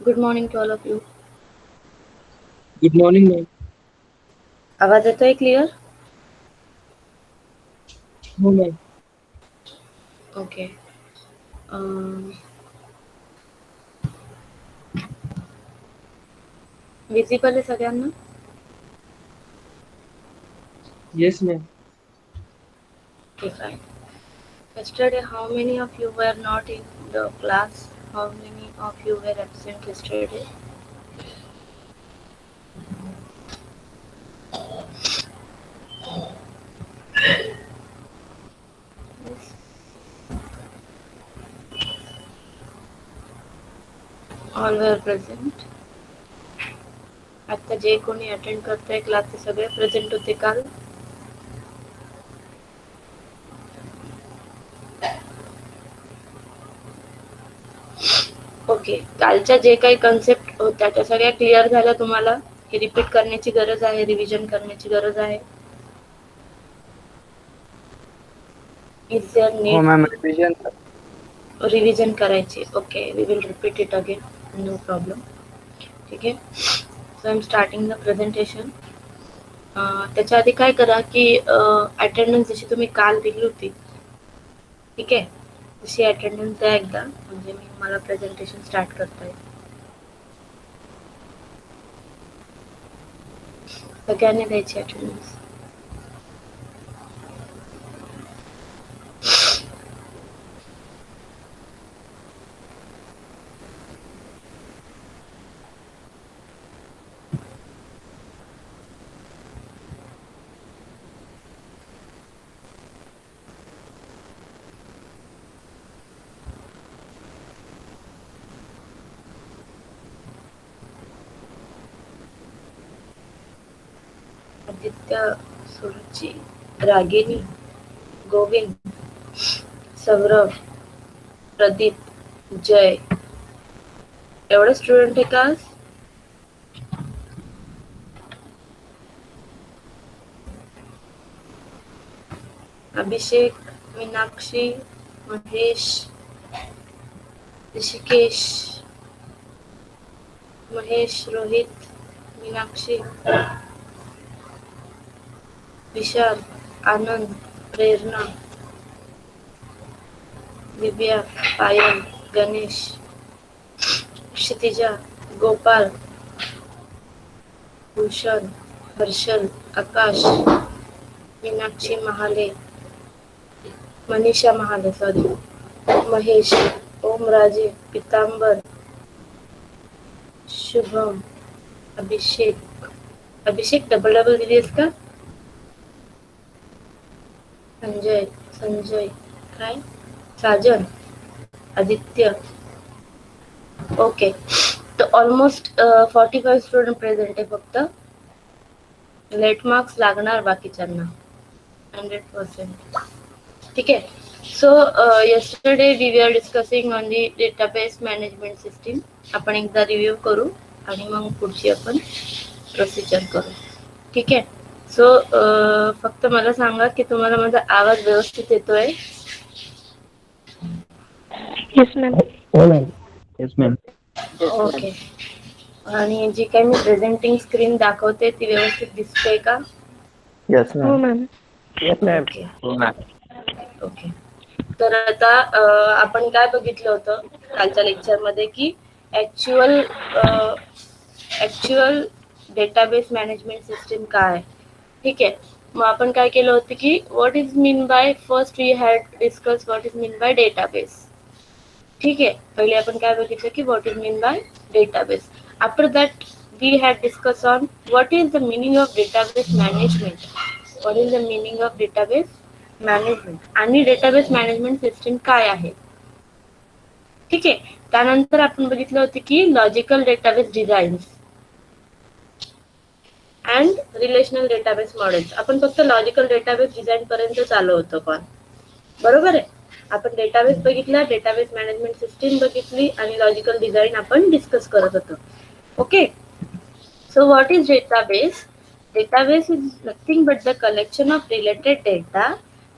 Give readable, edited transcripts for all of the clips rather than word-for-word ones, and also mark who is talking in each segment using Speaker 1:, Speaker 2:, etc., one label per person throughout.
Speaker 1: Good morning to all of you.
Speaker 2: Good morning, ma'am.
Speaker 1: आवाज येतोय clear?
Speaker 2: No, ma'am.
Speaker 1: Okay. Visible आहे सगळ्यांना?
Speaker 2: Yes, ma'am.
Speaker 1: Okay, fine. Yesterday, how many of you were not in the class? How many of you were absent yesterday? Yes. All were present. आता जे कोणी attend करतोय class ते सगळे present होते काल. ओके. कालच्या जे काही कन्सेप्ट होत्या त्या सगळ्या क्लिअर झाल्या तुम्हाला? हे रिपीट करण्याची गरज आहे, रिव्हिजन करण्याची गरज आहे. इज देअर
Speaker 3: हो
Speaker 1: need
Speaker 3: ma'am
Speaker 1: to
Speaker 3: revision
Speaker 1: revision करायची? Okay, we will repeat it again, no problem. ठीक आहे. So I am starting the presentation. त्याच्या आधी काय करा की अटेंडन्स जशी तुम्ही काल दिली होती, ठीक आहे, तशी अटेंडन्स द्या एकदा, म्हणजे मी मला प्रेझेंटेशन स्टार्ट करता येईल. सगळ्यांनी द्यायची अटेंडन्स. आदित्य, सुरुची, रागिनी, गोविंद, सौरभ, प्रदीप, जय, एवढे स्टुडंट आहे का आज? अभिषेक, मीनाक्षी, महेश, ऋषिकेश, महेश, रोहित, मीनाक्षी, विशाल, आनंद, प्रेरणा, दिव्या, पायल, गणेश, क्षितिजा, गोपाल, भूषण, हर्षल, आकाश, मीनाक्षी महाले, मनीषा महाले, सॉरी, महेश, ओमराजे, पितांबर, शुभम, अभिषेक. अभिषेक डबल डबल दिलीस का? संजय, संजय, काय, साजन, आदित्य. ओके. तर ऑलमोस्ट 45 स्टुडंट प्रेझेंट आहे फक्त. लेट मार्क्स लागणार बाकीच्यांना 100%. ठीक आहे. So yesterday we were discussing on the database management system. आपण एकदा रिव्ह्यू करू आणि मग पुढची आपण प्रोसिजर करू. ठीक आहे. सो फक्त मला सांगा की तुम्हाला माझा आवाज व्यवस्थित येतोय?
Speaker 4: Yes, ma'am.
Speaker 3: हो मॅम. Yes ma'am.
Speaker 1: ओके. आणि जी काही मी प्रेझेंटिंग स्क्रीन दाखवते ती व्यवस्थित दिसते का?
Speaker 3: Yes
Speaker 4: Oh,
Speaker 3: ma'am.
Speaker 4: ma'am.
Speaker 3: Yes ma'am.
Speaker 1: Okay.
Speaker 3: हो मॅम.
Speaker 1: ओके. तर आता आपण काय बघितलं होतं कालच्या लेक्चरमध्ये की ऍक्च्युअल डेटाबेस मॅनेजमेंट सिस्टीम काय आहे. ठीक आहे. मग आपण काय केलं होतं की what is mean by, first we had discuss what is mean by database. ठीक आहे. पहिले आपण काय बघितलं की what is mean by database. After that we had discuss on what is the meaning of database management. What is the meaning of database management आणि database management system काय आहे. ठीक आहे. त्यानंतर आपण बघितलं होतं की logical database designs and relational database models. आपण फक्त लॉजिकल डेटाबेस डिझाईन पर्यंत चालू होतं पण बरोबर आहे. आपण डेटाबेस बघितला, डेटाबेस मॅनेजमेंट सिस्टीम बघितली आणि लॉजिकल डिझाईन आपण डिस्कस करत होतो. Okay. So what is database? Database is nothing but the collection of related data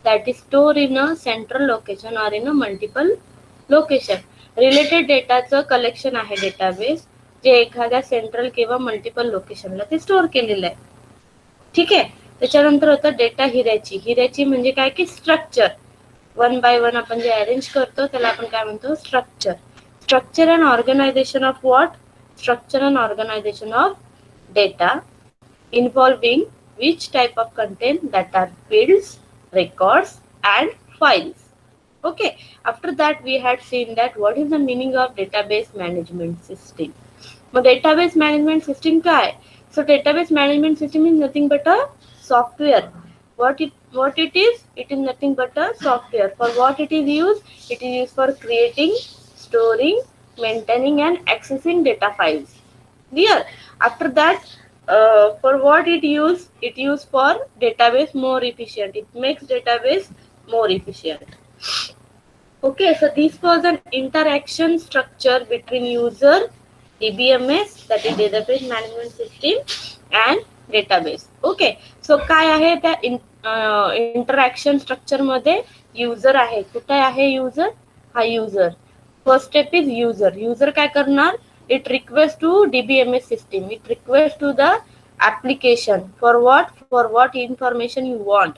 Speaker 1: that is stored in a central location or in a multiple location. Related dataचं collection आहे database. जे एखाद्या central किंवा multiple लोकेशनला ते store केलेलं आहे. ठीक आहे. त्याच्यानंतर होतं डेटा हिऱ्याची म्हणजे काय की स्ट्रक्चर. वन बाय वन आपण जे अरेंज करतो त्याला आपण काय म्हणतो structure and organisation of what structure and organisation of data involving which type of content that are fields, records and files. Okay, after that we had seen that what is the meaning of database management system. Now database management system क्या है? So database management system is nothing but a software. What it is? It is nothing but a software. For what it is used? It is used for creating, storing, maintaining and accessing data files. Clear? After that, for what it used for database more efficient. It makes database more efficient. Okay, so this was an interaction structure between user, DBMS, that is database management system and database. Okay, so काय आहे त्या interaction structure मध्ये user आहे. कुठे आहे user? हा user. First step is user काय करणार? It requests to DBMS system. It requests to the application for what information you want.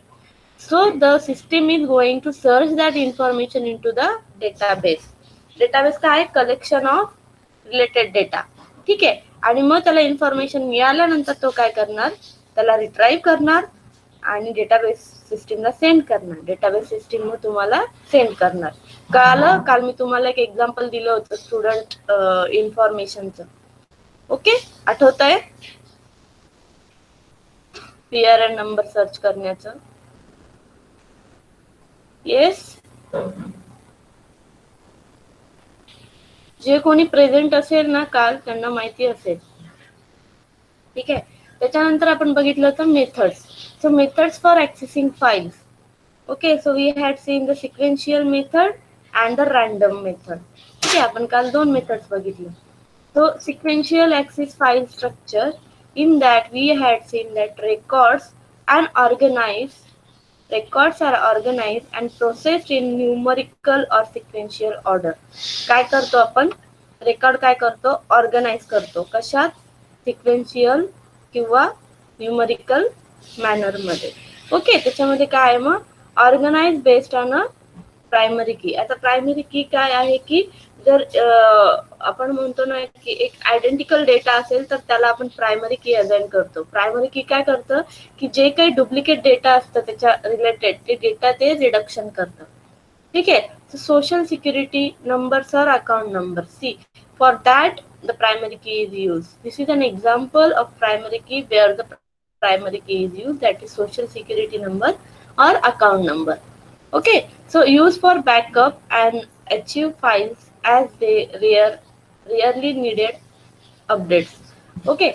Speaker 1: So the system is going to search that information into the database. Database का आहे? Collection of related data. ठीक आहे. आणि मग त्याला information मिळाल्यानंतर तो काय करणार? त्याला रिट्राईव्ह करणार आणि डेटाबेस सिस्टीमला सेंड करणार. डेटाबेस सिस्टीम मग तुम्हाला सेंड करणार. काल मी तुम्हाला एक एक्झाम्पल दिलं होतं स्टुडंट इन्फॉर्मेशनचं. ओके, आठवत आहे? PRN नंबर सर्च करण्याचं. येस, जे कोणी प्रेझेंट असेल ना काल त्यांना माहिती असेल. ठीक आहे. त्याच्यानंतर आपण बघितलं होतं methods. So methods for accessing files. Okay, so we had seen the sequential method and the random method. ठीक आहे, आपण काल 2 मेथड्स बघितले. So sequential access file structure, in that we had seen that records are organized and processed in numerical or sequential order. काय करतो आपण? Record काय करतो? ऑर्गनाइज करतो. कशात? सिक्वेन्शियल किंवा न्यूमरिकल मॅनर मध्ये. ओके, त्याच्यामध्ये काय आहे मग? Organise based on a primary key. आता प्रायमरी की काय आहे की जर आपण म्हणतो ना की एक आयडेंटिकल डेटा असेल तर त्याला आपण प्रायमरी की असाइन करतो. प्रायमरी की काय करतं की जे काही डुप्लिकेट डेटा असतं त्याच्या रिलेटेड ते डेटा ते रिडक्शन करतं. ठीक आहे. सोशल सिक्युरिटी नंबर्स और account number. See, for that the primary key is used. This is an example of primary key where the primary key is used, that is social security number or account number. Okay, so used for backup and archive files as they rarely needed updates. Okay,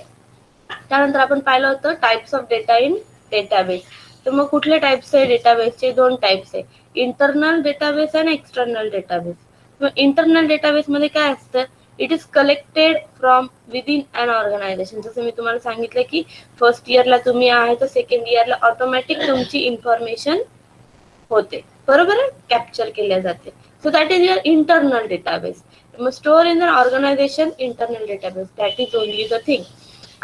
Speaker 1: त्यानंतर आपण पाहिलं होतं types of data in database. तर मग कुठले types आहे डेटाबेसचे? 2 types आहे, इंटरनल डेटाबेस आणि एक्सटर्नल डेटाबेस. मग इंटरनल डेटाबेस मध्ये काय असतं? It is collected from within an organisation. जसं मी तुम्हाला सांगितलं की फर्स्ट इयरला तुम्ही आहे तर सेकंड इयरला ऑटोमॅटिक तुमची इन्फॉर्मेशन होते, बरोबर आहे, कॅप्चर केल्या जाते. So that is your internal database. Store in an organisation internal database, that is only the thing.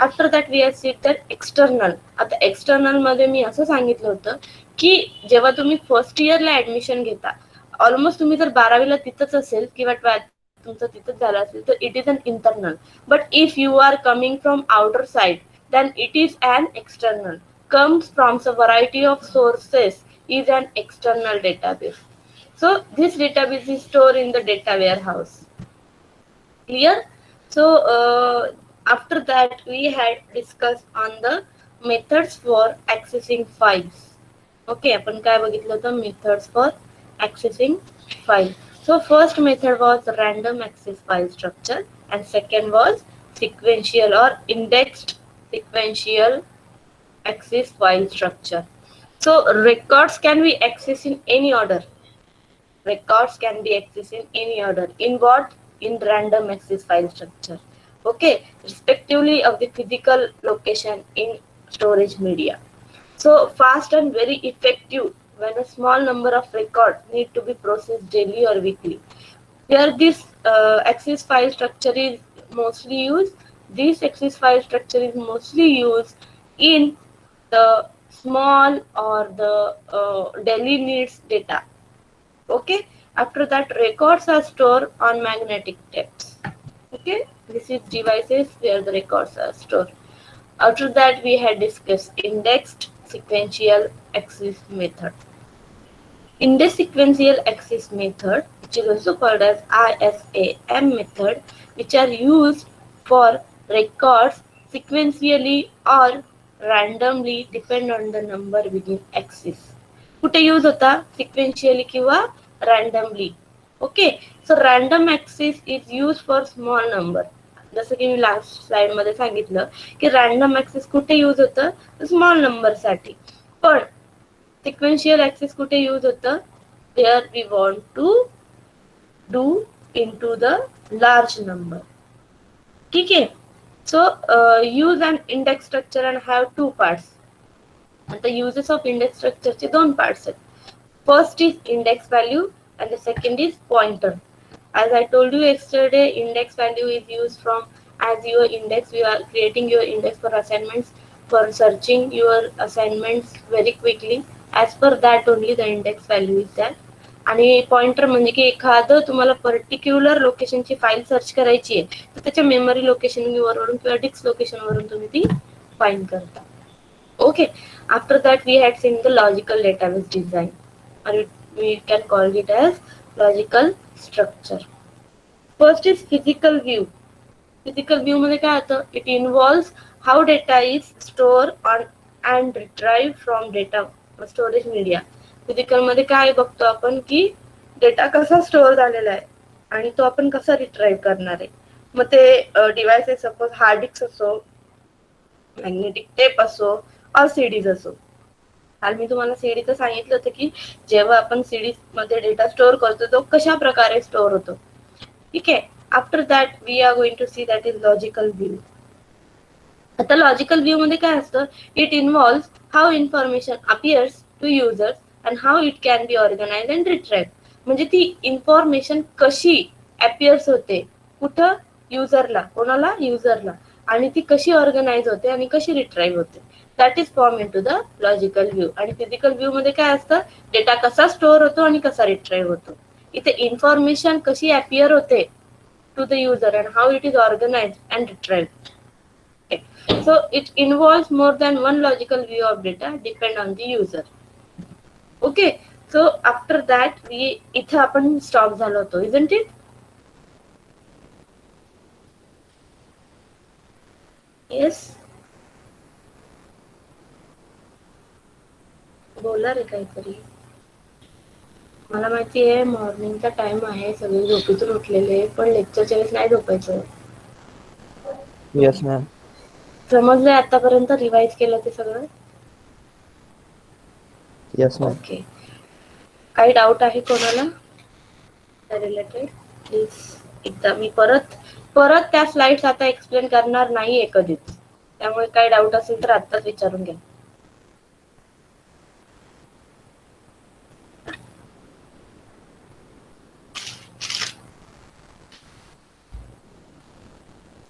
Speaker 1: After that we are seat that external. आता एक्सटर्नल मध्ये मी असं सांगितलं होतं की जेव्हा तुम्ही फर्स्ट इयरला ऍडमिशन घेता, ऑलमोस्ट तुम्ही जर 12वीला तिथंच असेल किंवा 12th तुमचं तिथंच झालं असेल तर it is an internal. But if you are coming from outer side then it is an external, comes from a variety of sources, is an external database. So this database is stored in the data warehouse. Clear? So after that we had discussed on the methods for accessing files. Okay, आपण काय बघितलं होतं? methods for accessing files. So first method was random access file structure and second was sequential or indexed sequential access file structure. So records can be accessed in any order. Records can be accessed in any order. In what? In random access file structure. Okay, respectively of the physical location in storage media. So fast and very effective when a small number of records need to be processed daily or weekly. Here this access file structure is mostly used, this access file structure is mostly used in the small or the daily needs data. Okay, after that records are stored on magnetic tapes. Okay, this is devices where the records are stored. After that we had discussed indexed sequential access method. Index sequential access method, which is also called as ISAM method, which are used for records sequentially or randomly depend on the number within axis. कुठे use होता sequentially किंवा randomly. Okay, so random access is use for small number. जसं की मी last slide मध्ये सांगितलं की random access कुठे यूज होतं, स्मॉल नंबर साठी. पण सिक्वेन्शियल ऍक्सिस कुठे यूज होतं, where we want to do into the large number. ठीक आहे. So use and index structure and have two parts. आता uses of index structure चे दोन parts आहेत. First is index value and the second is pointer. As I told you yesterday, index value is used from as your index. You are creating your index for assignments, for searching your assignments very quickly. As per that only the index value is there. आणि pointer म्हणजे की एखादं तुम्हाला particular लोकेशनची file search करायची आहे तर त्याच्या memory location वरून किंवा डिस्क लोकेशन वरून तुम्ही ती फाइंड करता. Okay, after that we had seen the logical database design, or we can call it as logical structure. First is physical view. Physical view मध्ये काय होतं, it involves how data is stored on and retrieved from data storage media. Physical मध्ये काय बघतो आपण की data कसा store झालेला आहे आणि तो आपण कसा रिट्राईव्ह करणार आहे. मग ते डिव्हाइसेस सपोज हार्ड डिस्क असो, मॅग्नेटिक टेप असो, और सीडीज असो. काल मी तुम्हाला सीडीचं सांगितलं होतं की जेव्हा आपण सीडीज मध्ये डेटा स्टोअर करतो तो कशा प्रकारे स्टोअर होतो. ठीक आहे. After that we are going to see that is logical view. आता लॉजिकल व्ह्यू मध्ये काय असतं, it involves how information appears to users and how it can be organize and retrieve. म्हणजे ती इन्फॉर्मेशन कशी अपियर्स होते, कुठं, युजरला, कोणाला, युजरला, आणि ती कशी ऑर्गनाइज होते आणि कशी रिट्राईव्ह होते. That is form in to the logical view. आणि फिजिकल व्ह्यू मध्ये काय असतं, डेटा कसा स्टोअर होतो आणि कसा रिट्राईव्ह होतो. इथे इन्फॉर्मेशन कशी अपियर होते to the user and how it is organize and retrieve. So it involves more than one logical view of data depend on the user. Okay, so after that we इथे आपण stop झालो होतो, isn't it? Yes, बोला रे काहीतरी. मला माहिती आहे मॉर्निंगचा time आहे, सगळे झोपेतून उठलेले, पण लेक्चरच्या वेळेस नाही झोपायचं.
Speaker 3: Yes, ma'am.
Speaker 1: समजलंय आतापर्यंत रिवाइज केलं ते सगळं.
Speaker 3: Yes, ma'am.
Speaker 1: ओके, काही डाऊट आहे कोणाला रिलेटेड? प्लीज एकदा मी परत त्या स्लाइड्स आता एक्सप्लेन करणार नाहीये कधीच, त्यामुळे काही डाऊट असेल तर आत्ताच विचारून घ्या.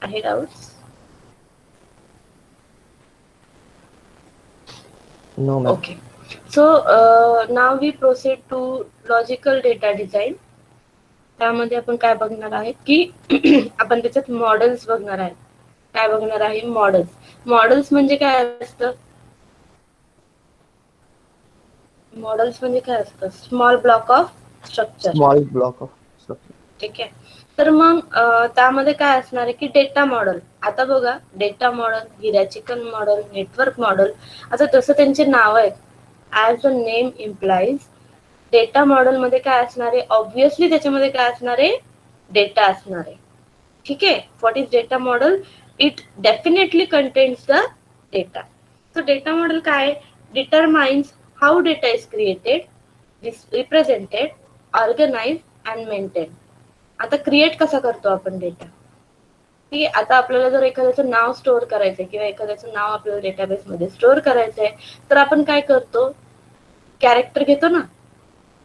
Speaker 1: आहे doubts?
Speaker 3: No, ma'am.
Speaker 1: Okay, so now we proceed to logical data design. त्यामध्ये आपण काय बघणार आहेत की आपण त्याच्यात मॉडेल्स बघणार आहेत. काय बघणार आहे, मॉडेल्स. मॉडेल्स म्हणजे काय असतं, मॉडेल्स म्हणजे काय असतं, small block of structure.
Speaker 3: Small block of structure.
Speaker 1: ठीक आहे. तर मग त्यामध्ये काय असणार आहे की डेटा मॉडेल. आता बघा, data model, hierarchical model, network model, आता तसं त्यांचे नाव आहेत. As the name implies, data model मध्ये काय असणार आहे, ऑब्विसली त्याच्यामध्ये काय असणार आहे, डेटा असणार आहे. ठीक आहे. What is data model? It definitely contains the data. So data model काय, determines how data is created, represented, organize and maintain. आता क्रिएट कसा करतो आपण डेटा. ठीक आहे. आता आपल्याला जर एखाद्याचं नाव स्टोअर करायचंय किंवा एखाद्याचं नाव आपल्याला डेटाबेस मध्ये स्टोअर करायचंय तर आपण काय करतो, कॅरेक्टर घेतो ना,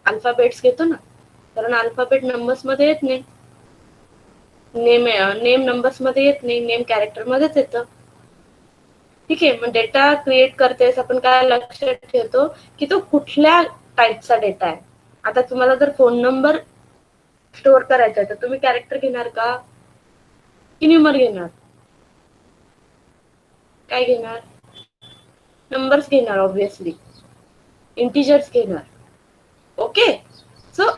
Speaker 1: अल्फाबेट्स घेतो ना, कारण अल्फाबेट नंबर्स मध्ये येत नाही. नेम नंबर्स मध्ये येत नाही, नेम कॅरेक्टर मध्येच येतं. ठीक आहे. मग डेटा क्रिएट करतेस आपण काय लक्षात ठेवतो की तो कुठल्या टाईपचा डेटा आहे. आता तुम्हाला जर फोन नंबर स्टोअर करायचा आहे तर तुम्ही कॅरेक्टर घेणार का की न्यूमर घेणार? काय घेणार? नंबर्स घेणार ऑब्विसली, इंटिजर्स घेणार. ओके. सो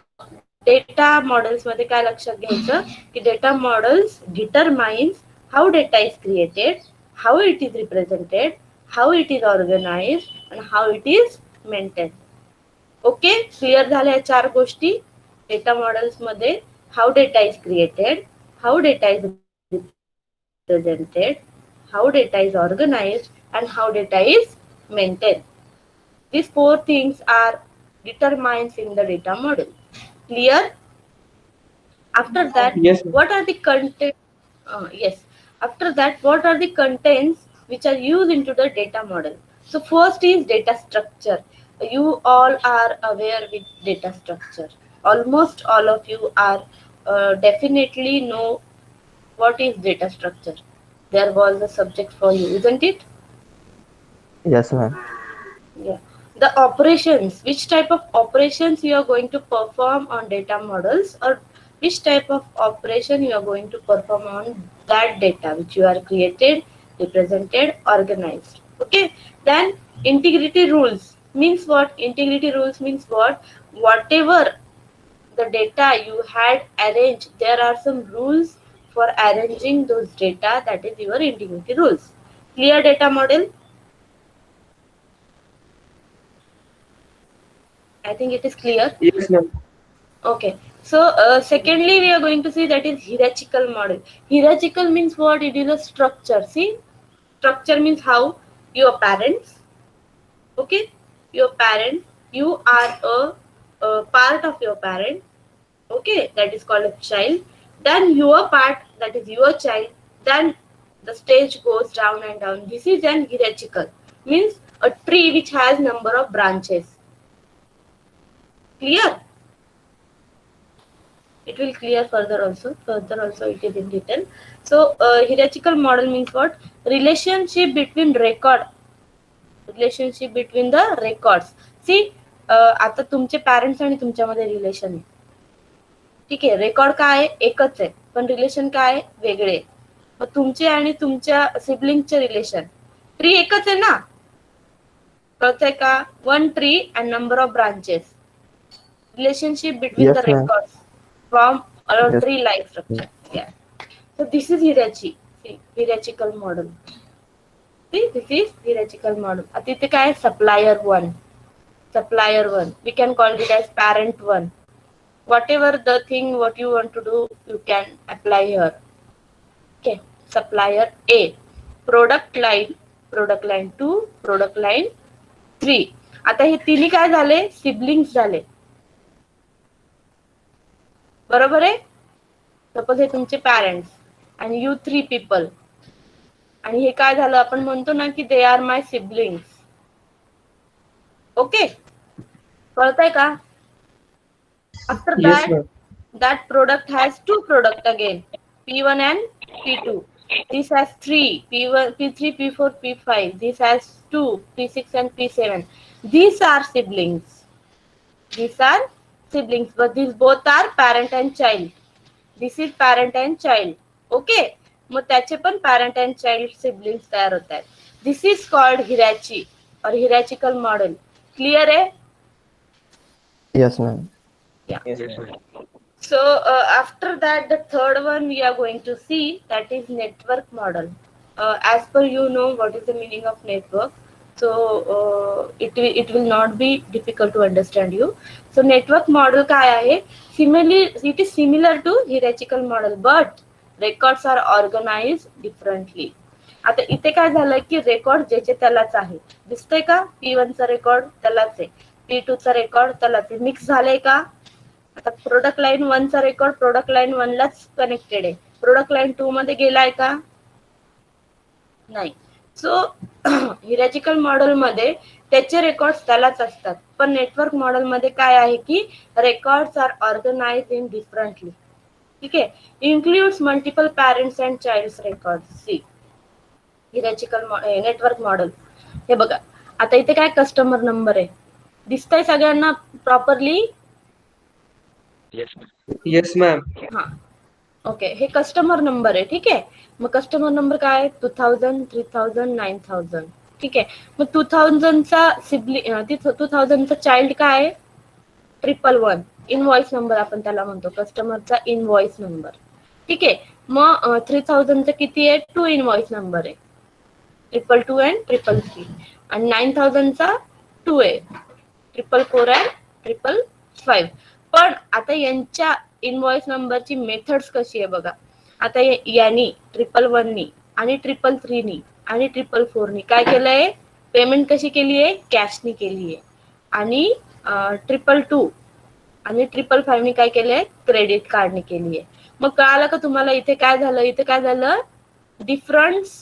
Speaker 1: डेटा मॉडेल्स मध्ये काय लक्षात घ्यायचं की data models determines how data is created, how it is represented, how it is organised and how it is maintain. Okay, clear झाल्या या 4 गोष्टी. डेटा मॉडेल्स मध्ये how data is created, how data is represented, how data is organized, and how data is maintained. These 4 things are determined in the data model. Clear? After that,
Speaker 2: Yes, ma'am.
Speaker 1: what are the content? Yes. After that, what are the contents which are used into the data model? So first is data structure. You all are aware with data structure. Almost all of you are definitely know what is data structure. There was a subject for you, isn't it?
Speaker 3: Yes, ma'am.
Speaker 1: Yeah. The operations, which type of operations you are going to perform on data models, or which type of operation you are going to perform on that data which you are created, represented, organized. Okay. Then integrity rules means what? Integrity rules means what? Whatever the data you had arranged, there are some rules for arranging those data, that is your integrity rules. Clear data model? I think it is clear.
Speaker 2: Yes, ma'am.
Speaker 1: Okay. So secondly, we are going to see that is hierarchical model. Hierarchical means what? It is a structure. See, structure means how your parents. Okay, your parent. You are a part of your parent. Okay, that is called a child. Then your part, that is your child. Then the stage goes down and down. This is an hierarchical. Means a tree which has number of branches. Clear? It will clear further also. Further also it is in detail. So hierarchical model means what? Relationship between record. Relationship between the records. See, आता तुमचे parents आणि तुमच्यामध्ये relation आहे. ठीक आहे. Record काय आहे? एकच आहे, पण रिलेशन काय आहे? वेगळे. मग तुमचे आणि तुमच्या सिबलिंगचे रिलेशन, ट्री एकच आहे ना, कळतंय का? 1 tree and number of branches. Relationship between
Speaker 3: Yes,
Speaker 1: the
Speaker 3: ma'am.
Speaker 1: records from a
Speaker 3: Yes.
Speaker 1: tree like structure. Yeah. So this is hierarchy. See, hierarchical model. See, this is hierarchical model. आता इथे काय? Supplier 1. Supplier 1. We can call it as parent 1. Whatever the thing what you want to do, you can apply here. Okay. Supplier A. Product line 2, product line 3. आता हे तिन्ही काय झाले? Siblings झाले. बरोबर आहे. सपोज हे तुमचे पॅरेंट्स आणि यू 3 पीपल, आणि हे काय झालं? आपण म्हणतो ना की they are my siblings. Okay, कळतंय का? After
Speaker 2: Yes, ma'am.
Speaker 1: that product has 2 product again, P1 and P2. This has 3, P1, P3, P4, P5. This has 2, P6 and P7. These are siblings. But these both are parent and child. This is parent and child. Okay. मग त्याचे पण parent and child siblings तयार होत आहेत. दिस is called हिरॅची और हिरॅचिकल model. Clear आहे?
Speaker 3: Yes, ma'am.
Speaker 2: Yes, ma'am.
Speaker 1: So after that, the third one we are going to see, that is network model. As per you know what is the meaning of network, so it will not be difficult to understand you. So network model काय आहे? Similarly, it is similar to hierarchical model, but records are organized differently. आता इथे काय झालं की record ज्याचे त्यालाच आहे. दिसतंय का? P1 चा रेकॉर्ड त्यालाच आहे, P2 चा रेकॉर्ड त्यालाच आहे. मिक्स झालंय का? आता प्रोडक्ट लाईन 1 चा रेकॉर्ड प्रोडक्ट लाईन 1 लाच कनेक्टेड आहे. प्रोडक्ट लाईन 2 मध्ये गेलाय का? नाही. सो हिरॅचिकल मॉडेल मध्ये त्याचे रेकॉर्ड्स त्यालाच असतात, पण नेटवर्क मॉडेल मध्ये काय आहे की records are organized in differently. ठीक आहे. Includes multiple parents and child record. See hierarchical network model. हे बघा, आता इथे काय कस्टमर नंबर आहे, दिसतंय सगळ्यांना प्रॉपरली?
Speaker 2: Yes, ma'am.
Speaker 1: हा, ओके. हे कस्टमर नंबर आहे. ठीक आहे. मग कस्टमर नंबर काय, 2000, 3000, 9000. ठीक आहे. मग 2000चा सिबलिंग, 2000चा चाइल्ड काय आहे, 111. इनव्हॉइस नंबर आपण त्याला म्हणतो, कस्टमरचा इनव्हॉइस नंबर. ठीक आहे. मग 3000चा किती आहे, 2 इनव्हॉइस नंबर आहे, 222 अँड 333. आणि 9000चा 2 आहे, 444 अँड 555. पण आता यांच्या इनव्हॉइस नंबरची मेथड्स कशी आहे बघा. आता यांनी 111नी आणि 333नी आणि 444नी काय केलंय, पेमेंट कशी केली आहे, कॅशनी केली आहे. आणि 222 आणि 555नी काय केलंय, क्रेडिट कार्डने केली आहे. मग कळालं का तुम्हाला इथे काय झालं, इथे काय झालं, डिफरन्स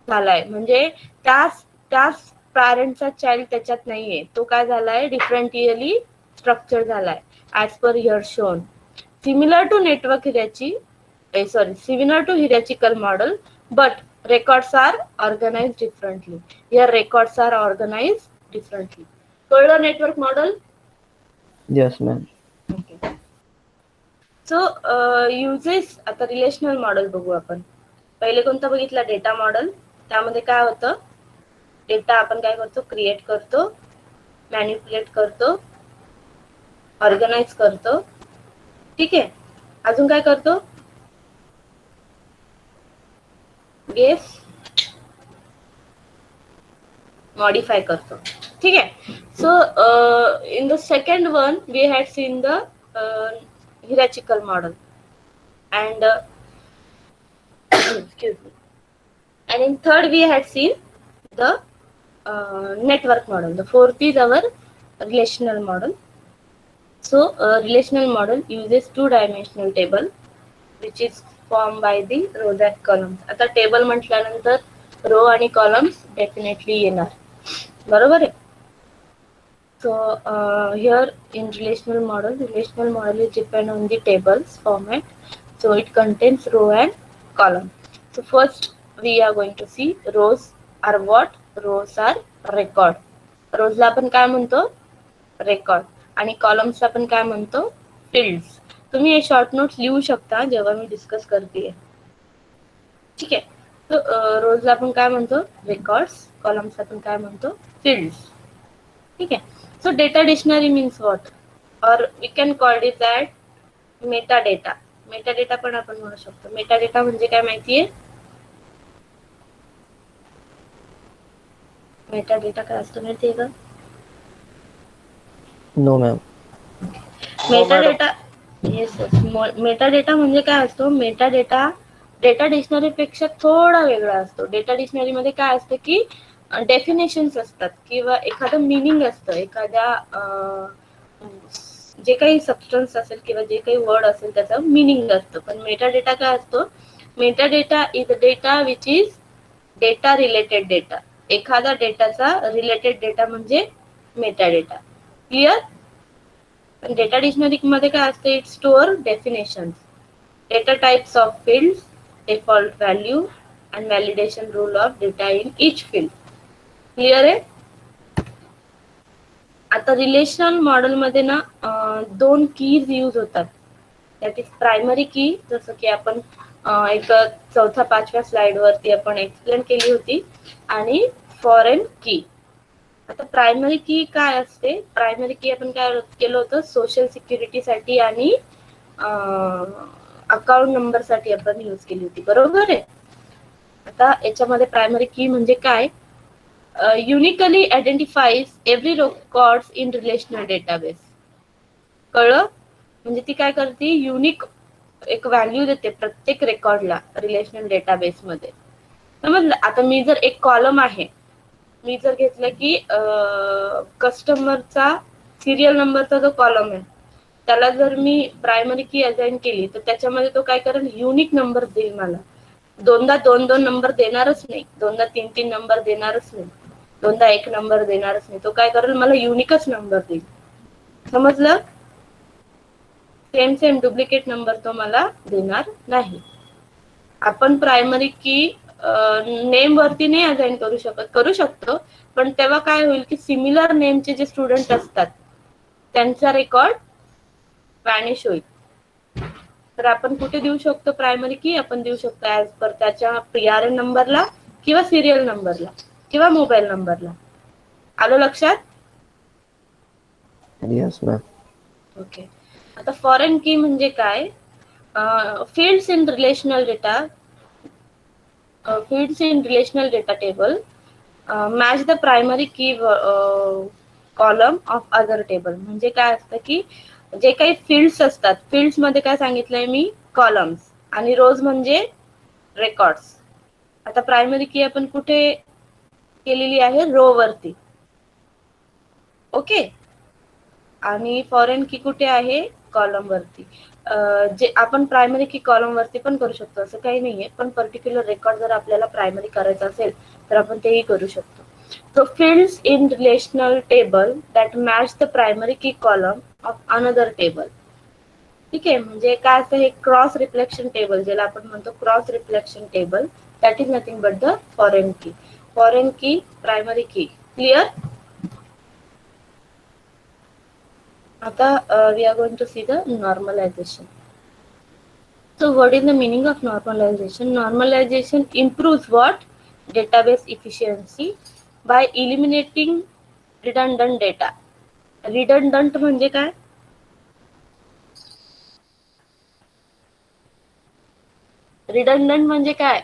Speaker 1: झालाय. म्हणजे त्याच पॅरेंटचा चाइल्ड त्याच्यात नाहीये, तो काय झालाय, डिफरंटियली स्ट्रक्चर झालाय as per here shown. Similar to network similar to hierarchical model, but records are organized differently. Here records are organized differently. कळलं network model?
Speaker 3: Yes, ma'am.
Speaker 1: Okay. So uses. आता relational model बघू आपण. पहिले कोणतं बघितलं, data model. त्यामध्ये काय होतं, डेटा आपण काय करतो, क्रिएट करतो, मॅनिप्युलेट करतो, ऑर्गनाइज करतो. ठीक आहे. अजून काय करतो, गेस, मॉडिफाय करतो. ठीक आहे. So in the second one we had seen the hierarchical model and excuse me, and in third we had seen the network model. The fourth is our relational model. So relational model uses two-dimensional table which is formed by the rows and columns. आता table म्हटल्यानंतर row आणि columns definitely येणार, बरोबर आहे. So here in relational model is depend on the tables format. So it contains row and column. So first we are going to see rows are what? Rows are record. Rows ला आपण काय म्हणतो, record. आणि कॉलम्सला आपण काय म्हणतो, fields. तुम्ही हे शॉर्ट नोट्स लिहू शकता जेव्हा मी डिस्कस करते. ठीक आहे. तर रोजला आपण काय म्हणतो, रेकॉर्ड्स. कॉलम्सला आपण काय म्हणतो, फील्ड्स. ठीक आहे. So data dictionary means what? Or we can call it that metadata. Metadata पण आपण म्हणू शकतो. Metadata म्हणजे काय माहितीये? Metadata काय असतो माहितीये का?
Speaker 3: No, ma'am.
Speaker 1: Metadata, yes. Metadata म्हणजे काय असतो? Metadata डेटा डिक्शनरी पेक्षा थोडा वेगळा असतो. डेटा डिक्शनरी मध्ये काय असतं की डेफिनेशन्स असतात किंवा एखादं मिनिंग असतं, एखाद्या जे काही सबस्टन्स असेल किंवा जे काही वर्ड असेल त्याचं मिनिंग असतं. पण मेटा डेटा काय असतो, Meta data is data which is data related data. एखादा डेटाचा रिलेटेड डेटा म्हणजे मेटा डेटा. क्लिअर? पण डेटा डिक्शनरी मध्ये काय असते, it store definitions, data types of fields, default value and validation rule of data in each field. Clear आहे? आता relational model मध्ये ना दोन कीज यूज होतात. दॅट इज प्रायमरी की, जसं की आपण एक 4-5व्या स्लाइड वरती आपण एक्सप्लेन केली होती, आणि फॉरेन की. आता प्रायमरी की काय असते, प्रायमरी की आपण काय केलं होतं, सोशल सिक्युरिटी साठी आणि अकाउंट नंबर साठी आपण यूज केली होती, बरोबर आहे. आता याच्यामध्ये प्रायमरी की म्हणजे काय, uniquely identifies every records in relational database. कळलं? म्हणजे ती काय करते, युनिक एक व्हॅल्यू देते प्रत्येक रेकॉर्डला रिलेशनल डेटाबेस मध्ये. समजलं? आता मी जर एक कॉलम आहे, मी जर घेतलं की कस्टमरचा सिरियल नंबरचा जो कॉलम आहे, त्याला जर मी प्रायमरी की असाइन केली तर त्याच्यामध्ये तो काय करेल, युनिक नंबर देईल मला. दोनदा 2-2 नंबर देणारच नाही, दोनदा 3-3 नंबर देणारच नाही, दोनदा 1 नंबर देणारच नाही. तो काय करेल, मला युनिकच नंबर देईल. समजलं? सेम डुप्लिकेट नंबर तो मला देणार नाही. आपण प्रायमरी की नेम वरती नाही असाइन करू शकतो, पण तेव्हा काय होईल की सिमिलर नेमचे जे स्टुडंट असतात त्यांचा रेकॉर्ड वॅनिश होईल. तर आपण कुठे देऊ शकतो प्रायमरी की? आपण देऊ शकतो ऍज पर त्याच्या PRN नंबरला किंवा सिरियल नंबरला किंवा मोबाईल नंबरला. आलं लक्षात?
Speaker 3: Yes, ma'am.
Speaker 1: ओके. आता फॉरेन की म्हणजे काय? Fields in relational data, fields in relational data table match the primary key column of other table. म्हणजे काय असतं की जे काही फील्ड्स असतात, फील्ड्स मध्ये काय सांगितलंय मी? कॉलम्स, आणि रोज म्हणजे रेकॉर्ड्स. आता प्रायमरी की आपण कुठे केलेली आहे? रो वरती. ओके. आणि फॉरेन की कुठे आहे? कॉलम वरती. जे आपण प्रायमरी की कॉलम वरती पण करू शकतो, असं काही नाहीये, पण पर्टिक्युलर रेकॉर्ड जर आपल्याला प्रायमरी करायचं असेल तर आपण तेही करू शकतो. So fields in relational table that match the primary key column of another table. ठीक आहे, म्हणजे काय असतं हे? क्रॉस रिफ्लेक्शन टेबल, ज्याला आपण म्हणतो cross reflection table, that is nothing but the foreign की. फॉरेन की, प्रायमरी की. क्लिअर? आता we are going to see the normalization. So what is the meaning of normalization? Normalization improves what? Database efficiency by eliminating redundant data. Redundant म्हणजे काय? Redundant म्हणजे काय?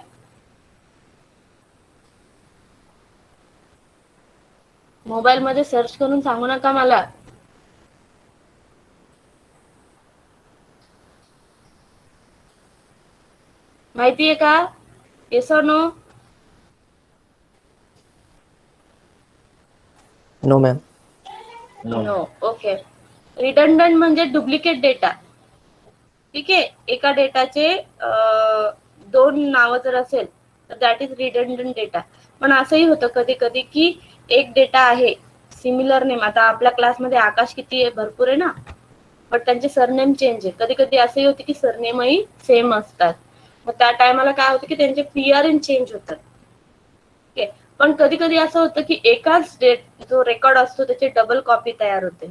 Speaker 1: Mobile मध्ये search करून सांगू नका मला. माहितीये का? Yes or no?
Speaker 3: No, ma'am.
Speaker 1: No. Okay. Redundant म्हणजे डुप्लिकेट डेटा. ठीक आहे, एका डेटाचे दोन नावं जर असेल तर दॅट इज रिडंडंट डेटा. पण असंही होतं कधी कधी की एक डेटा आहे सिमिलर नेम. आता आपल्या क्लासमध्ये आकाश किती आहे? भरपूर आहे ना, बट त्यांचे सरनेम चेंज आहे. कधी कधी असंही होते की सरनेमही सेम असतात. मग त्या टायमाला काय होतं की त्यांचे PRN चेंज होतात. ठीक आहे, पण कधी कधी असं होतं की एकाच जो रेकॉर्ड असतो त्याची डबल कॉपी तयार होते.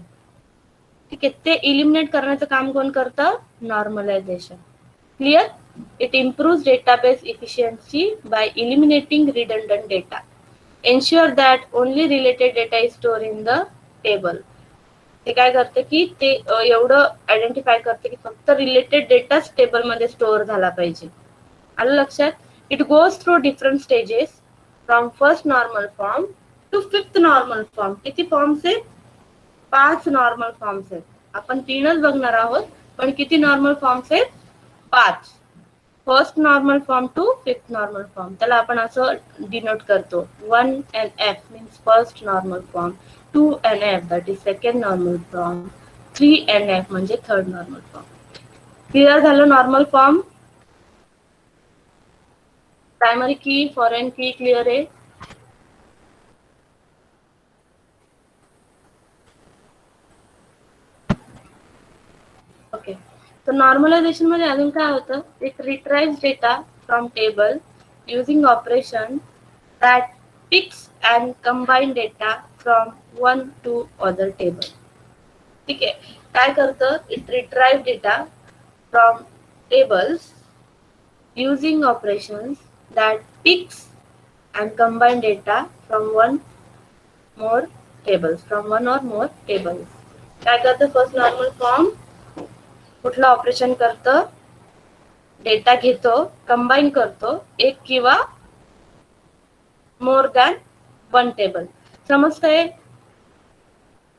Speaker 1: ठीक आहे, ते इलिमिनेट करण्याचं काम कोण करतं? Normalisation. Clear? It improves database efficiency by eliminating redundant data. Ensure that only related data is store in the table. ते काय करते की ते एवढं आयडेंटिफाय करते की फक्त रिलेटेड डेटाच टेबलमध्ये स्टोअर झाला पाहिजे. आलं लक्षात? It goes through different stages from first normal form to fifth normal form. किती फॉर्म्स आहेत? 5 नॉर्मल फॉर्म्स आहेत. आपण 3च बघणार आहोत, पण किती नॉर्मल फॉर्म्स आहेत? 5. First normal form to fifth normal form. त्याला आपण असं डिनोट करतो. 1NF means first normal form, 2NF that is second normal form, 3NF म्हणजे थर्ड नॉर्मल फॉर्म. क्लिअर झालं normal form? Primary key, foreign key clear आहे? Okay. तर normalization मध्ये अजून काय होतं? It retrieves data from table using operation that picks and combine data from one to other table. ठीक आहे, काय करतं? It retrieve data from tables using operations that picks and combine data from one or more tables. काय करतं? First normal form कुठलं operation करतं? डेटा घेतो, कंबाईन करतो, एक किंवा मोर दॅन वन टेबल. समजतंय?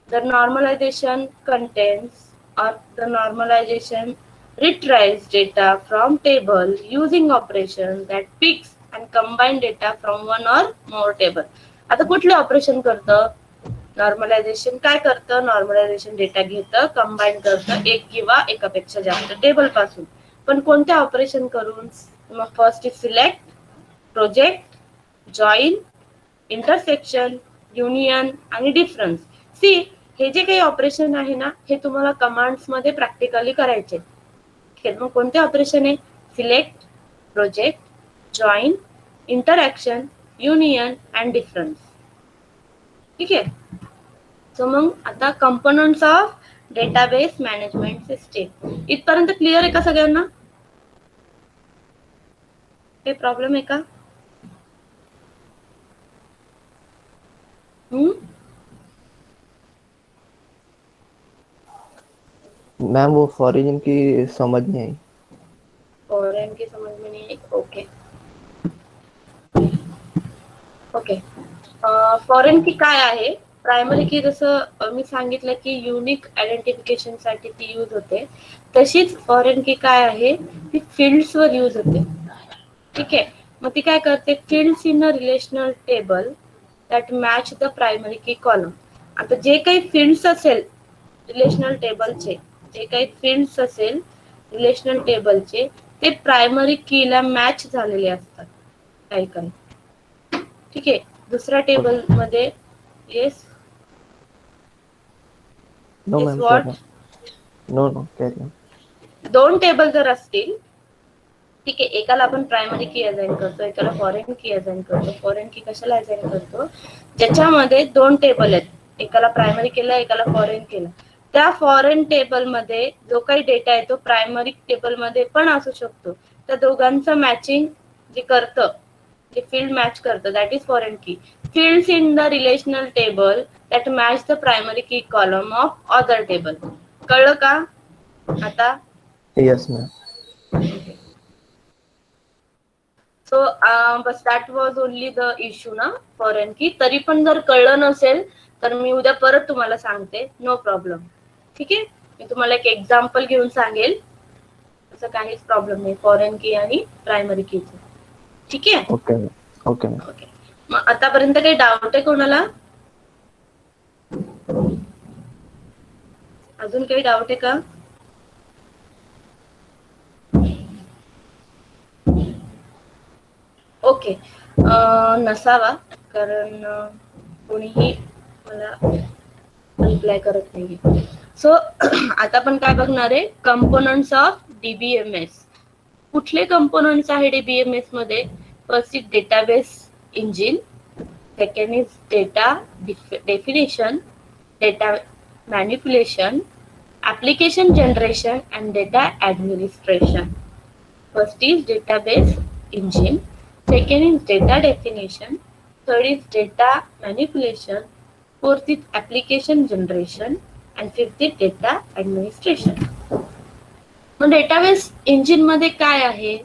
Speaker 1: The normalization contains or the normalization retrieves data from table using operations that picks and combine data from one or more table. आता कुठले ऑपरेशन करतं? नॉर्मलायझेशन काय करतं? नॉर्मलायझेशन डेटा घेतं, कंबाईन करतं एक किंवा एकापेक्षा जास्त टेबल पासून. पण कोणत्या ऑपरेशन करून? मग first is select, project, join, intersection, union आणि डिफरन्स. सी, हे जे काही ऑपरेशन आहे ना, हे तुम्हाला कमांड्स मध्ये प्रॅक्टिकली करायचे. ठीक आहे, मग कोणते ऑपरेशन आहे? Select, project, join, interaction, union and difference. ठीक आहे. सो मग आता components of database management system. इथपर्यंत क्लिअर आहे का सगळ्यांना? काही प्रॉब्लेम आहे का?
Speaker 3: मैम वो फॉरेन की समझ नहीं आई.
Speaker 1: फॉरेन की समझ में नहीं आई. Okay okay. फॉरेन की काय आहे? प्रायमरी की जसं मी सांगितलं की युनिक आयडेंटिफिकेशन साठी ती यूज होते, तशीच फॉरेन की काय आहे? ती फील्ड्स वर यूज होते. ठीक आहे. मग ती काय करते? Fields in a relational table that match the primary की कॉलम. आता जे काही फील्ड्स असेल रिलेशनल टेबलचे, जे काही फील्ड्स असेल रिलेशनल टेबलचे, ते प्रायमरी कीला मॅच झालेले असतात काही काही. ठीक आहे. दुसऱ्या टेबल मध्ये yes
Speaker 3: no
Speaker 1: yes
Speaker 3: ma'am
Speaker 1: what,
Speaker 3: no carry on.
Speaker 1: दोन टेबल जर असतील, ठीक आहे, एकाला आपण प्रायमरी की असाइन करतो, एकाला फॉरेन की असाइन करतो. फॉरेन की कशाला असाइन करतो? ज्याच्यामध्ये दोन टेबल आहेत, एकाला प्रायमरी केलं, एकाला फॉरेन केलं. त्या फॉरेन टेबल मध्ये जो काही डेटा आहे तो प्रायमरी टेबल मध्ये पण असू शकतो. त्या दोघांचं मॅचिंग जे करतं, जे फील्ड मॅच करतं, दॅट इज फॉरेन की. Fields in the relational table that match the primary की कॉलम ऑफ अदर टेबल. कळलं का आता?
Speaker 3: Yes ma'am.
Speaker 1: So bus that was only the issue ना, फॉरेन की. तरी पण जर कळलं नसेल तर मी उद्या परत तुम्हाला सांगते, नो प्रॉब्लेम. ठीक आहे. मी तुम्हाला एक एक्झाम्पल घेऊन सांगेल, असं काहीच प्रॉब्लेम नाही फॉरेन की आणि प्रायमरी कीचं. ठीक आहे.
Speaker 3: Okay okay.
Speaker 1: ओके. मग आतापर्यंत काही डाऊट आहे कोणाला? अजून काही डाऊट आहे का? ओके. नसावा, कारण कोणीही मला रिप्लाय करत नाहीये. सो आता आपण काय बघणार आहे? Components of DBMS. कुठले कंपोनंट्स आहे डीबीएमएस मध्ये? First is database engine, second is data definition, data manipulation, application generation and data administration. First is database engine, second is data definition, third is data manipulation, fourth is application generation and fifth is data administration. मग database engine मध्ये काय आहे?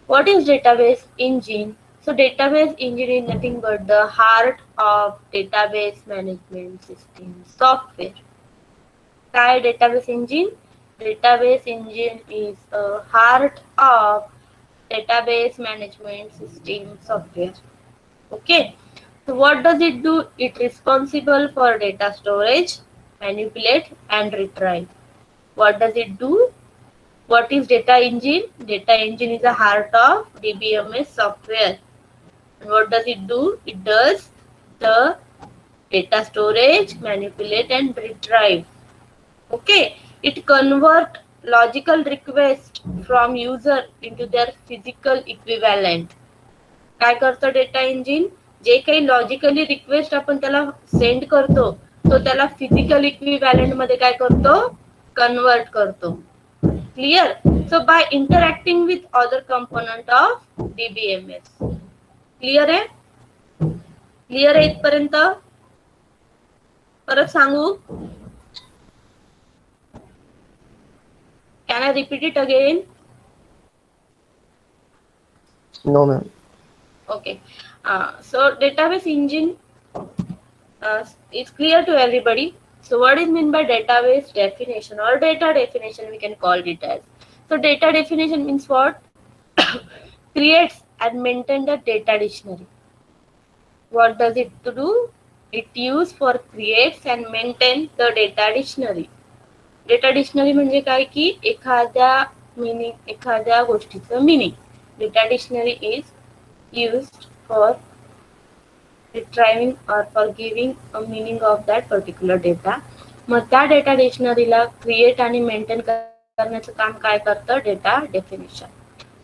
Speaker 1: What is database engine? So database engine is nothing but the heart of database management system software. काय database engine? Database engine is a heart of database management system software. Okay. So what does it do? It responsible for data storage, manipulate and retrieve. What does it do? What is data engine? Data engine is the heart of DBMS software. And what does it do? It does the data storage, manipulate and retrieve. Okay. It convert logical request from user into their physical equivalent. काय करतं data engine? जे काही logically request आपण त्याला send करतो, तो त्याला physical equivalent मध्ये काय करतो? कन्वर्ट करतो. Clear? So by interacting with other component of DBMS. Clear आहे? क्लिअर आहे इथपर्यंत? परत सांगू? Can I repeat it again?
Speaker 3: No ma'am.
Speaker 1: Okay. So database engine is clear to everybody. So what is meant by database definition or data definition? We can call it as. So data definition means what? Creates and maintain the data dictionary. What does it to do? It use for creates and maintain the data dictionary. Data dictionary म्हणजे काय की एखाद्या गोष्टीचं meaning. Data dictionary is used for retrieving or for giving a meaning of that particular data मग त्या data डिक्शनरीला create आणि maintain करण्याचं काम काय करतं? Data definition.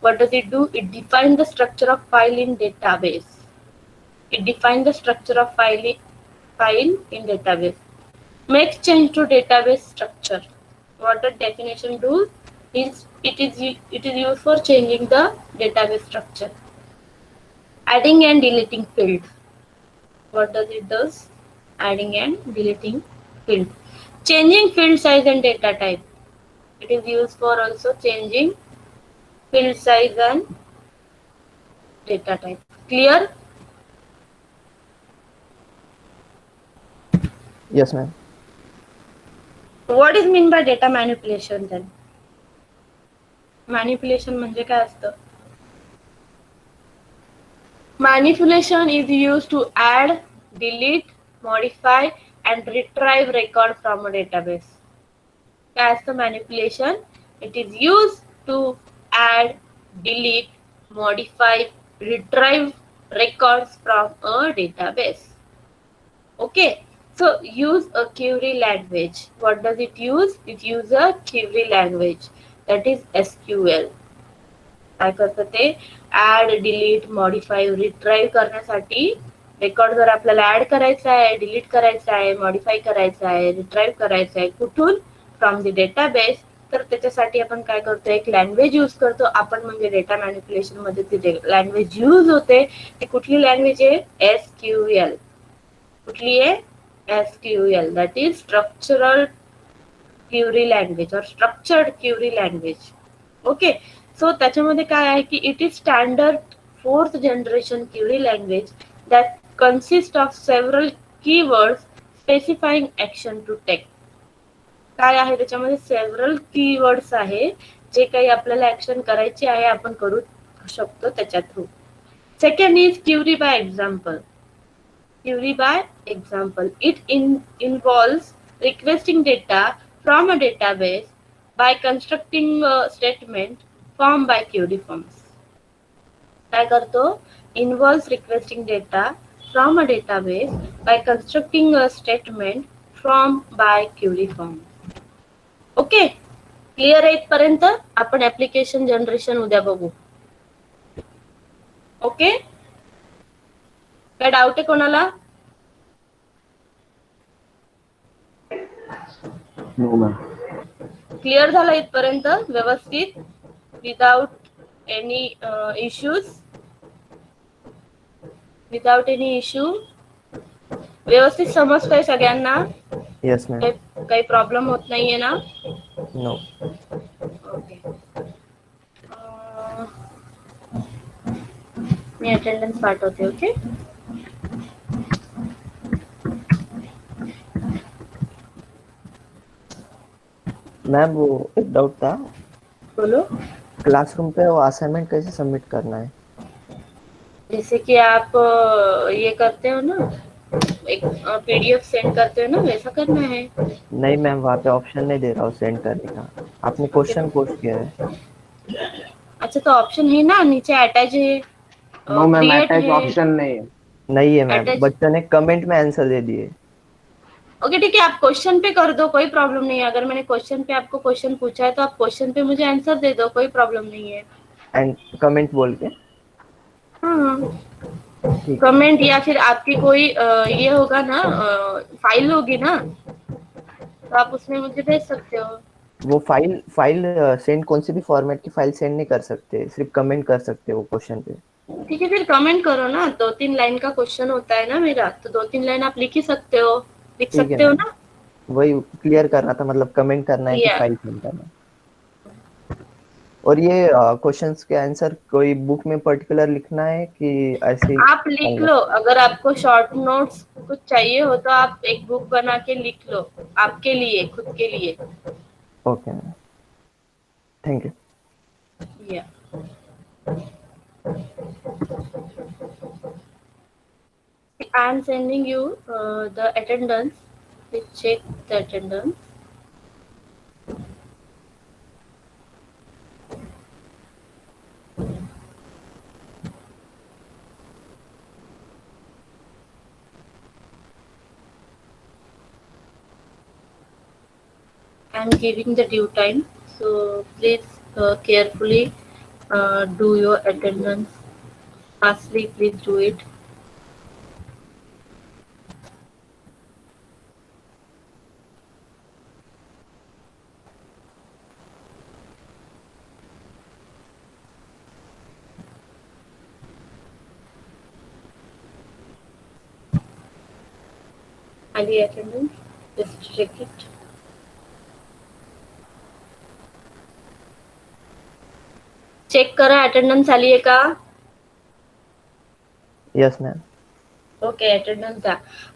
Speaker 1: What does it do? It defines the structure of file in database. It defines the structure of file in database. Makes change to database structure. What the definition do? It is used for changing the database structure. Adding and deleting field. What does it does? Adding and deleting field. Changing field size and data type. It is used for also changing field size and data type. Clear?
Speaker 3: Yes, ma'am.
Speaker 1: What is mean by data manipulation then? Manipulation म्हणजे काय असतं? Manipulation is used to add, delete, modify and retrieve record from a database. काय असतं manipulation? It is used to add, delete, modify, retrieve records from a database. Okay. So use a query language. What does it use? It uses a query language, that is SQL. काय करतं ते? Add, delete, modify, retrieve करण्यासाठी record जर आपल्याला add करायचा आहे, delete करायचा आहे, मॉडिफाय करायचा आहे, रिट्राईव्ह करायचा आहे, कुठून? From the database. तर त्याच्यासाठी आपण काय करतो? एक लँग्वेज यूज करतो आपण, म्हणजे डेटा मॅनिप्युलेशन मध्ये ती लँग्वेज यूज होते. ती कुठली लँग्वेज आहे? SQL. कुठली आहे? SQL. That is structural query language और structured query language. Okay. So त्याच्यामध्ये काय आहे की it is standard 4th generation query language that consist of several keywords specifying action to take. काय आहे त्याच्यामध्ये? सेव्हरल कीवर्ड्स आहे, जे काही आपल्याला ऍक्शन करायची आहे आपण करू शकतो त्याच्या थ्रू. Second is query by example. Query by example. It involves requesting data from a database by constructing a statement formed by query forms. काय करतो? Involves requesting data from a database by constructing a statement formed by query form. Okay. Clear आहे इथपर्यंत? आपण application generation उद्या बघू. Okay. काय doubt आहे कोणाला?
Speaker 3: No, ma'am.
Speaker 1: क्लिअर झालं इथपर्यंत व्यवस्थित? Without any issues? Without any issue? व्यवस्थित समजतंय सगळ्यांना?
Speaker 3: Yes, ma'am.
Speaker 1: काही प्रॉब्लेम होत नाहीये ना?
Speaker 3: No.
Speaker 1: ओके. मी अटेंडन्स पाठवते. ओके.
Speaker 3: मैम वो एक डाउट था,
Speaker 1: बोलो.
Speaker 3: क्लासरूम पे वो असाइनमेंट कैसे सबमिट करना है?
Speaker 1: जैसे कि आप ये करते हो ना, एक PDF सेंड करते हो ना, वैसा करना है.
Speaker 3: नहीं मैम, वहाँ पे ऑप्शन नहीं दे रहा हो सेंड करने का. आपने क्वेश्चन पोस्ट किया है.
Speaker 1: अच्छा, तो ऑप्शन है ना, नीचे अटैच है,
Speaker 4: नो मैम,
Speaker 1: क्रिएट
Speaker 4: अटैच
Speaker 1: है.
Speaker 4: ऑप्शन नहीं है.
Speaker 3: नहीं है मैम,
Speaker 1: Attach-
Speaker 3: बच्चों ने कमेंट में आंसर दे दिए.
Speaker 1: ओके ठीक है, आप क्वेश्चन पे कर दो, कोई प्रॉब्लम नहीं है. अगर मैंने क्वेश्चन पे आपको क्वेश्चन पूछा है तो आप क्वेश्चन पे मुझे आंसर दे दो, कोई प्रॉब्लम नहीं है.
Speaker 3: एंड कमेंट बोल के.
Speaker 1: हाँ.
Speaker 3: ठीक.
Speaker 1: कमेंट या फिर आपकी कोई ये होगा ना, फाइल होगी ना, तो आप उसमें मुझे भेज सकते हो.
Speaker 3: वो फाइल सेंड कौन सी भी फॉर्मेट की फाइल सेंड नहीं कर सकते, सिर्फ कमेंट कर सकते वो क्वेश्चन पे.
Speaker 1: ठीक है, फिर कमेंट करो ना. 2-3 लाइन का क्वेश्चन होता है ना मेरा, तो 2-3 लाइन आप लिख ही सकते हो, लिख
Speaker 3: ठीक है
Speaker 1: सकते हो
Speaker 3: मैम.
Speaker 1: ना.
Speaker 3: वही क्लियर करना था, मतलब कमेंट करना है कि
Speaker 1: Yeah.
Speaker 3: फाइल सेंड करना है. और ये क्वेश्चंस के आंसर कोई बुक में पर्टिकुलर लिखना है कि ऐसे
Speaker 1: आप लिख लो. अगर आपको शॉर्ट नोट्स कुछ चाहिए हो तो आप एक बुक बना के लिख लो, आपके लिए, खुद के लिए.
Speaker 3: Okay ma'am, thank you.
Speaker 1: Yeah. I am sending you the attendance. Please check the attendance. I'm giving the due time, so please carefully do your attendance. Fastly, please do it. Ali attendance, just check it. Check करा attendance आली आहे का?
Speaker 3: Yes ma'am.
Speaker 1: Okay, attendance द्या.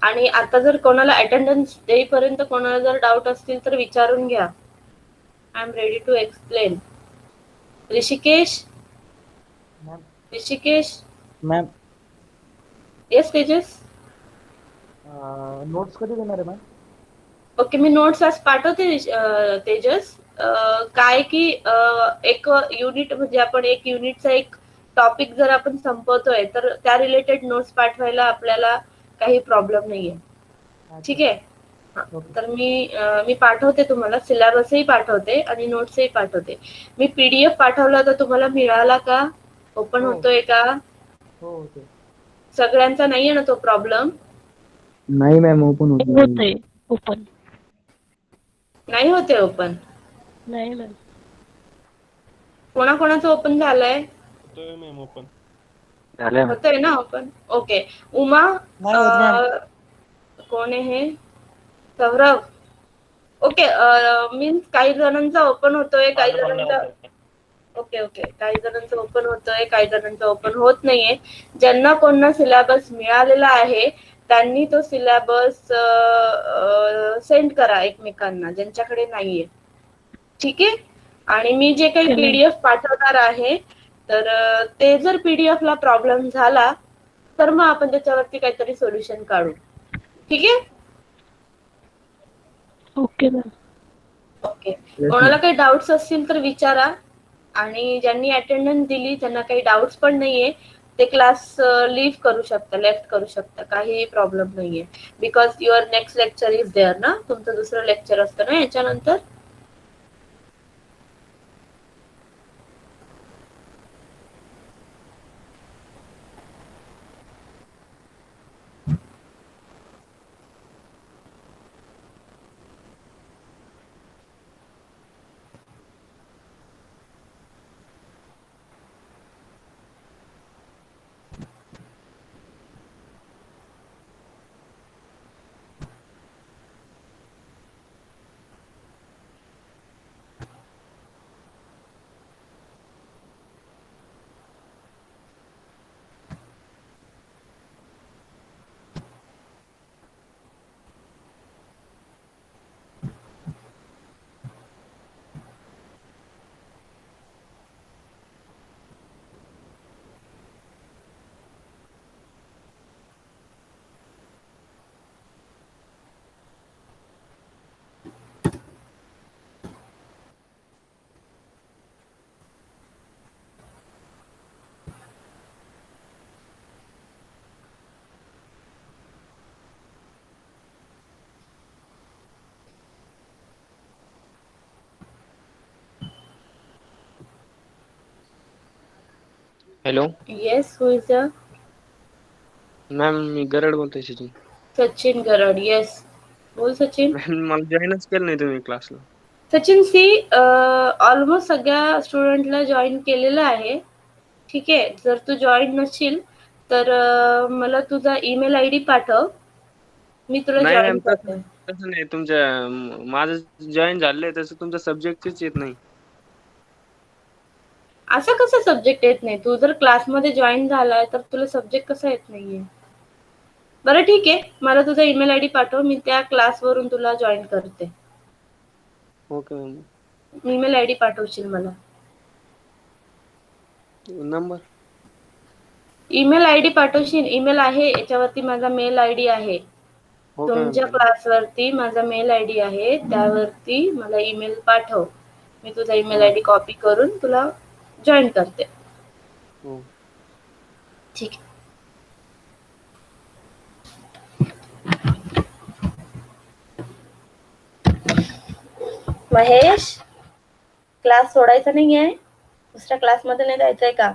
Speaker 1: आणि आता जर कोणाला attendance देईपर्यंत कोणाला जर डाऊट असतील तर विचारून घ्या. I am ready to explain. Rishikesh,
Speaker 2: ma'am.
Speaker 1: Rishikesh,
Speaker 2: ma'am,
Speaker 1: yes Tejas.
Speaker 2: Notes कधी देणार आहे मॅम?
Speaker 1: ओके, मी नोट्स आज पाठवते तेजस. काय की एक युनिट म्हणजे आपण एक युनिटचा एक टॉपिक जर आपण संपवतोय तर त्या रिलेटेड नोट्स पाठवायला आपल्याला काही प्रॉब्लेम नाहीये. ठीक आहे. तर मी पाठवते तुम्हाला, सिलेबसही पाठवते आणि नोट्सही पाठवते. मी PDF पाठवला तर तुम्हाला मिळाला का? ओपन होतोय का?
Speaker 2: हो होते.
Speaker 1: सगळ्यांचा नाहीये ना तो प्रॉब्लेम?
Speaker 2: नाही मॅम, ओपन
Speaker 5: होतंय ओपन.
Speaker 1: नाही होते ओपन?
Speaker 5: नाही मॅम.
Speaker 1: कोणाकोणाचं ओपन झालंय?
Speaker 2: होतोय मॅम ओपन.
Speaker 1: होतंय ना ओपन? ओके. उमा, कोण आहे हे? सौरभ. ओके, मीन्स काही जणांचा ओपन होतोय, काही जणांचा ओके ओके काही जणांचं ओपन होतोय, काही जणांचं ओपन होत नाहीये. ज्यांना कोणा सिलेबस मिळालेला आहे त्यांनी तो सिलेबस सेंड करा एकमेकांना ज्यांच्याकडे नाहीये. ठीक आहे. आणि मी जे काही PDF पाठवणार आहे तर ते जर PDF ला प्रॉब्लेम झाला तर मग आपण त्याच्यावरती काहीतरी सोल्युशन काढू. ठीक आहे.
Speaker 5: Okay ma'am.
Speaker 1: ओके. कोणाला काही डाऊट्स असतील तर विचारा. आणि ज्यांनी अटेंडन्स दिली त्यांना काही डाऊट्स पण नाहीये ते क्लास लिव्ह करू शकता, लेफ्ट करू शकता, काही प्रॉब्लेम नाहीये. Because your next lecture is there ना, तुमचं दुसरं लेक्चर असतं ना याच्यानंतर.
Speaker 6: Hello
Speaker 1: yes, who is the?
Speaker 6: Ma'am, मी गरड बोलतोय सचिन.
Speaker 1: सचिन गरड. येस, बोल सचिन.
Speaker 6: मॅम, मला जॉईनच केलं नाही तुम्ही क्लासला.
Speaker 1: सचिन सी, ऑलमोस्ट सगळ्या स्टुडंटला जॉईन केलेलं आहे. ठीक आहे. जर तू जॉईन नसशील तर मला तुझा ईमेल ID पाठव, मी तुला
Speaker 6: नाही
Speaker 1: जॉईन
Speaker 6: मॅम,
Speaker 1: करते.
Speaker 6: तसं नाही. माझं जॉईन झालंय तसं तुमच्या सब्जेक्टच येत नाही.
Speaker 1: असं कसं सब्जेक्ट येत नाही? तू जर क्लासमध्ये जॉईन झालाय तर तुला सब्जेक्ट कसा येत नाहीये? बरं ठीक आहे, मला तुझा ईमेल ID पाठव, मी त्या क्लासवरून तुला जॉईन करते.
Speaker 6: Okay ma'am.
Speaker 1: ईमेल ID पाठवशील मला?
Speaker 6: नंबर?
Speaker 1: Email ID पाठवशील? ईमेल आहे याच्यावरती, माझा मेल ID आहे.
Speaker 6: ओके
Speaker 1: तुमच्या
Speaker 6: मॅम.
Speaker 1: क्लासवरती माझा मेल ID आहे, त्यावरती मला ईमेल पाठव. मी तुझा ईमेल
Speaker 6: हो.
Speaker 1: ID कॉपी करून तुला जॉईन करते.
Speaker 6: हो.
Speaker 1: ठीक आहे. महेश क्लास सोडायचा नाही आहे दुसऱ्या क्लासमध्ये नाही जायचंय का